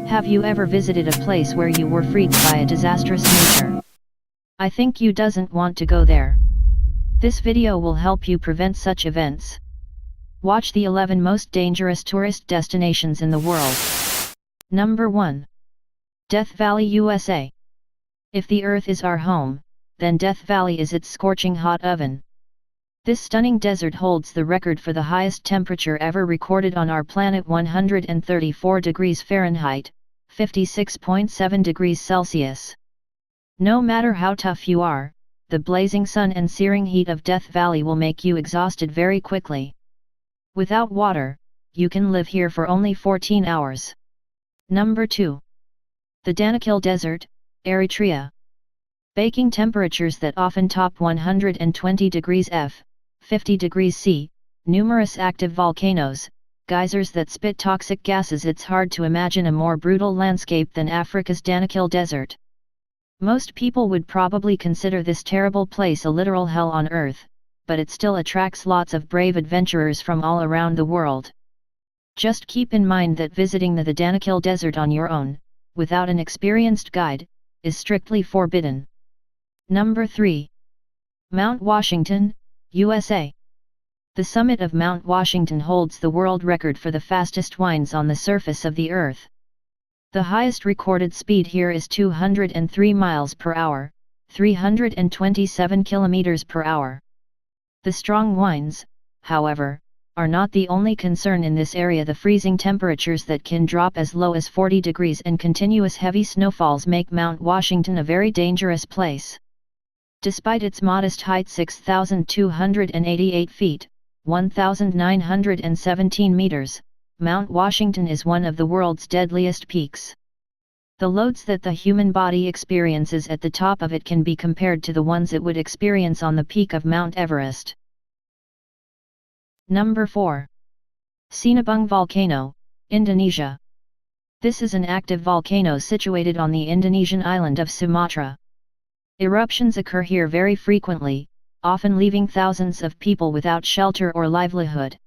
Have you ever visited a place where you were freaked by a disastrous nature? I think you doesn't want to go there. This video will help you prevent such events. Watch the 11 most dangerous tourist destinations in the world. Number 1. Death Valley, USA. If the Earth is our home, then Death Valley is its scorching hot oven. This stunning desert holds the record for the highest temperature ever recorded on our planet, 134 degrees Fahrenheit, 56.7 degrees Celsius. No matter how tough you are, the blazing sun and searing heat of Death Valley will make you exhausted very quickly. Without water, you can live here for only 14 hours. Number 2. The Danakil Desert, Eritrea. Baking temperatures that often top 120 degrees F, 50 degrees C, numerous active volcanoes, geysers that spit toxic gases. It's hard to imagine a more brutal landscape than Africa's Danakil Desert. Most people would probably consider this terrible place a literal hell on earth, but it still attracts lots of brave adventurers from all around the world. Just keep in mind that visiting the Danakil Desert on your own, without an experienced guide, is strictly forbidden. Number 3. Mount Washington, USA. The summit of Mount Washington holds the world record for the fastest winds on the surface of the Earth. The highest recorded speed here is 203 miles per hour, 327 kilometers per hour. The strong winds, however, are not the only concern in this area. The freezing temperatures that can drop as low as 40 degrees and continuous heavy snowfalls make Mount Washington a very dangerous place. Despite its modest height, 6,288 feet, 1,917 meters, Mount Washington is one of the world's deadliest peaks. The loads that the human body experiences at the top of it can be compared to the ones it would experience on the peak of Mount Everest. Number 4. Sinabung Volcano, Indonesia. This is an active volcano situated on the Indonesian island of Sumatra. Eruptions occur here very frequently, often leaving thousands of people without shelter or livelihood.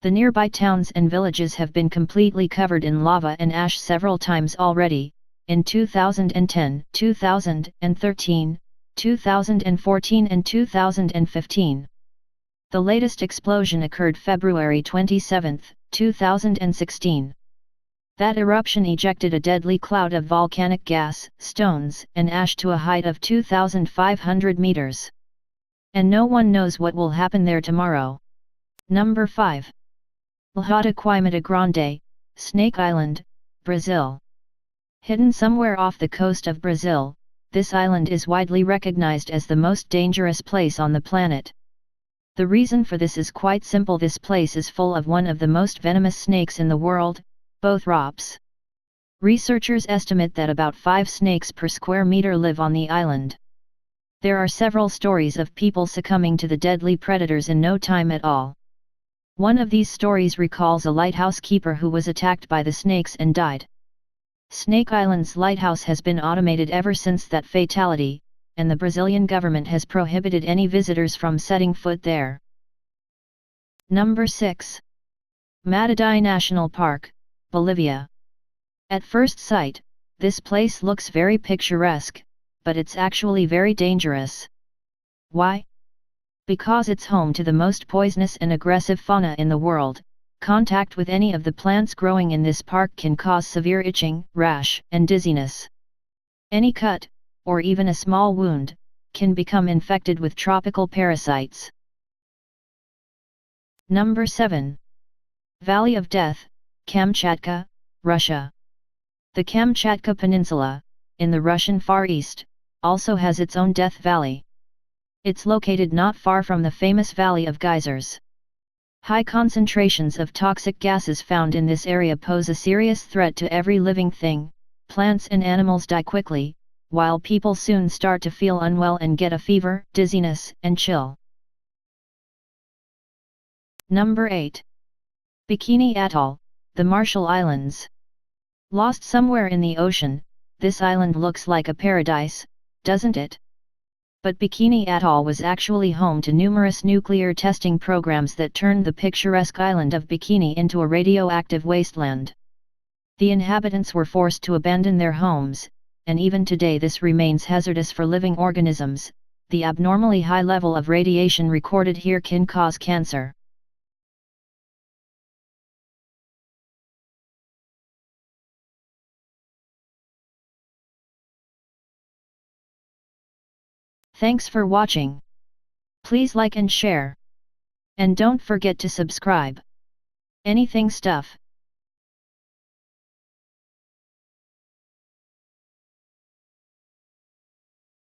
The nearby towns and villages have been completely covered in lava and ash several times already, in 2010, 2013, 2014 and 2015. The latest explosion occurred February 27, 2016. That eruption ejected a deadly cloud of volcanic gas, stones, and ash to a height of 2,500 meters. And no one knows what will happen there tomorrow. Number 5. Ilha de Queimada Grande, Snake Island, Brazil. Hidden somewhere off the coast of Brazil, this island is widely recognized as the most dangerous place on the planet. The reason for this is quite simple. This place is full of one of the most venomous snakes in the world, Bothrops. Researchers estimate that about 5 snakes per square meter live on the island. There are several stories of people succumbing to the deadly predators in no time at all. One of these stories recalls a lighthouse keeper who was attacked by the snakes and died. Snake Island's lighthouse has been automated ever since that fatality, and the Brazilian government has prohibited any visitors from setting foot there. Number 6. Matadai National Park, Bolivia. At first sight, this place looks very picturesque, but it's actually very dangerous. Why? Because it's home to the most poisonous and aggressive fauna in the world. Contact with any of the plants growing in this park can cause severe itching, rash, and dizziness. Any cut, or even a small wound, can become infected with tropical parasites. Number 7. Valley of Death, Kamchatka, Russia. The Kamchatka Peninsula, in the Russian Far East, also has its own Death Valley. It's located not far from the famous Valley of Geysers. High concentrations of toxic gases found in this area pose a serious threat to every living thing. Plants and animals die quickly, while people soon start to feel unwell and get a fever, dizziness, and chill. Number 8. Bikini Atoll, the Marshall Islands. Lost somewhere in the ocean, this island looks like a paradise, doesn't it? But Bikini Atoll was actually home to numerous nuclear testing programs that turned the picturesque island of Bikini into a radioactive wasteland. The inhabitants were forced to abandon their homes, and even today this remains hazardous for living organisms. The abnormally high level of radiation recorded here can cause cancer. Thanks for watching. Please like and share. And don't forget to subscribe. Anything stuff.